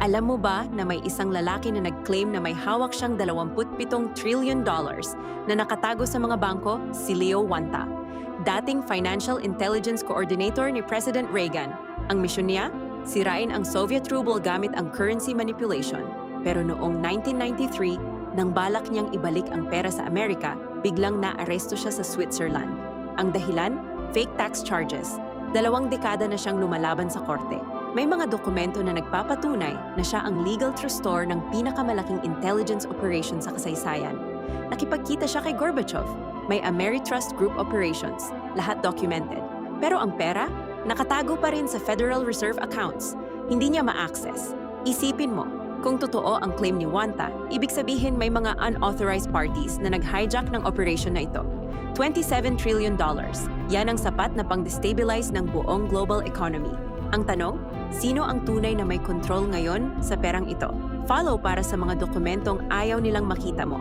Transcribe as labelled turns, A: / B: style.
A: Alam mo ba na may isang lalaki na nag-claim na may hawak siyang $27 trillion na nakatago sa mga bangko? Si Leo Wanta, dating Financial Intelligence Coordinator ni President Reagan. Ang misyon niya? Sirain ang Soviet ruble gamit ang currency manipulation. Pero noong 1993, nang balak niyang ibalik ang pera sa Amerika, biglang naaresto siya sa Switzerland. Ang dahilan? Fake tax charges. 2 dekada na siyang lumalaban sa korte. May mga dokumento na nagpapatunay na siya ang legal trustor ng pinakamalaking intelligence operation sa kasaysayan. Nakipagkita siya kay Gorbachev. May Ameritrust Group operations. Lahat documented. Pero ang pera, nakatago pa rin sa Federal Reserve accounts. Hindi niya ma-access. Isipin mo, kung totoo ang claim ni Wanta, ibig sabihin may mga unauthorized parties na nag-hijack ng operation na ito. $27 trillion. Yan ang sapat na pang-destabilize ng buong global economy. Ang tanong, sino ang tunay na may control ngayon sa perang ito? Follow para sa mga dokumentong ayaw nilang makita mo.